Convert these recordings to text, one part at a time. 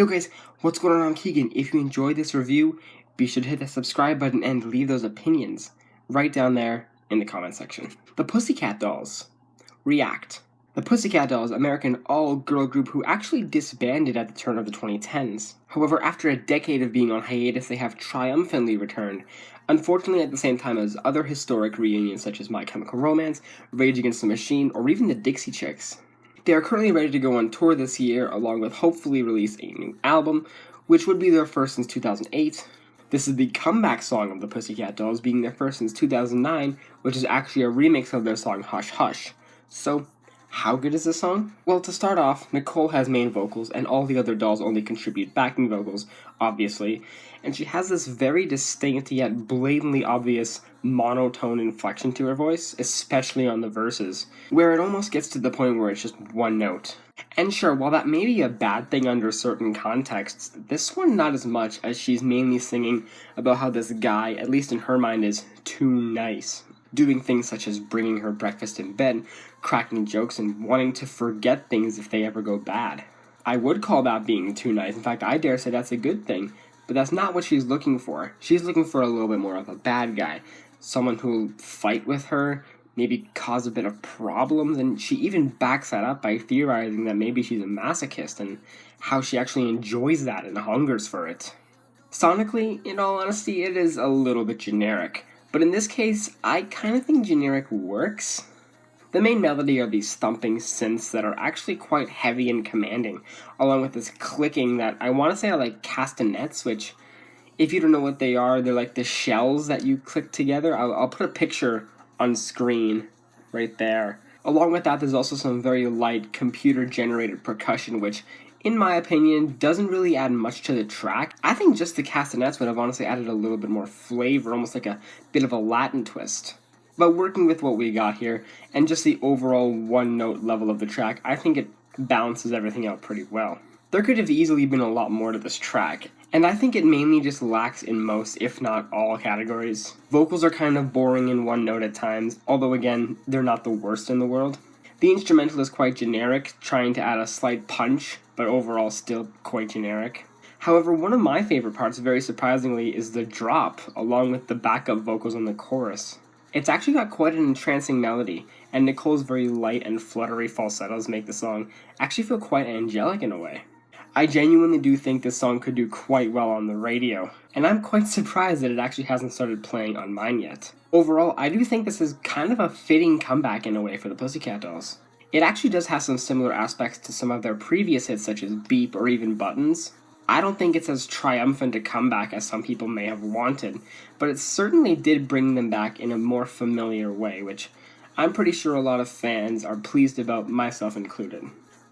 Yo guys, what's going on? I'm Keegan. If you enjoyed this review, be sure to hit that subscribe button and leave those opinions right down there in the comment section. The Pussycat Dolls. React. The Pussycat Dolls, American all-girl group who actually disbanded at the turn of the 2010s. However, after a decade of being on hiatus, they have triumphantly returned, unfortunately at the same time as other historic reunions such as My Chemical Romance, Rage Against the Machine, or even the Dixie Chicks. They are currently ready to go on tour this year, along with hopefully release a new album, which would be their first since 2008. This is the comeback song of the Pussycat Dolls, being their first since 2009, which is actually a remix of their song Hush Hush. So, how good is this song? Well, to start off, Nicole has main vocals, and all the other dolls only contribute backing vocals, obviously, and she has this very distinct yet blatantly obvious monotone inflection to her voice, especially on the verses, where it almost gets to the point where it's just one note. And sure, while that may be a bad thing under certain contexts, this one not as much, as she's mainly singing about how this guy, at least in her mind, is too nice. Doing things such as bringing her breakfast in bed, cracking jokes, and wanting to forget things if they ever go bad. I would call that being too nice. In fact, I dare say that's a good thing, but that's not what she's looking for. She's looking for a little bit more of a bad guy, someone who'll fight with her, maybe cause a bit of problems, and she even backs that up by theorizing that maybe she's a masochist and how she actually enjoys that and hungers for it. Sonically, in all honesty, it is a little bit generic. But in this case, I kind of think generic works. The main melody are these thumping synths that are actually quite heavy and commanding, along with this clicking that I want to say are like castanets, which, if you don't know what they are, they're like the shells that you click together. I'll put a picture on screen right there. Along with that, there's also some very light computer-generated percussion, which, in my opinion, doesn't really add much to the track. I think just the castanets would have honestly added a little bit more flavor, almost like a bit of a Latin twist. But working with what we got here, and just the overall one-note level of the track, I think it balances everything out pretty well. There could have easily been a lot more to this track, and I think it mainly just lacks in most, if not all, categories. Vocals are kind of boring in one note at times, although again, they're not the worst in the world. The instrumental is quite generic, trying to add a slight punch, but overall still quite generic. However, one of my favorite parts, very surprisingly, is the drop, along with the backup vocals on the chorus. It's actually got quite an entrancing melody, and Nicole's very light and fluttery falsettos make the song actually feel quite angelic in a way. I genuinely do think this song could do quite well on the radio, and I'm quite surprised that it actually hasn't started playing on mine yet. Overall, I do think this is kind of a fitting comeback in a way for the Pussycat Dolls. It actually does have some similar aspects to some of their previous hits such as Beep or even Buttons. I don't think it's as triumphant a comeback as some people may have wanted, but it certainly did bring them back in a more familiar way, which I'm pretty sure a lot of fans are pleased about, myself included.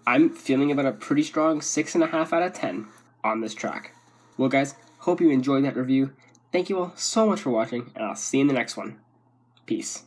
I'm feeling about a pretty strong 6.5 out of 10 on this track. Well guys, hope you enjoyed that review. Thank you all so much for watching, and I'll see you in the next one. Peace.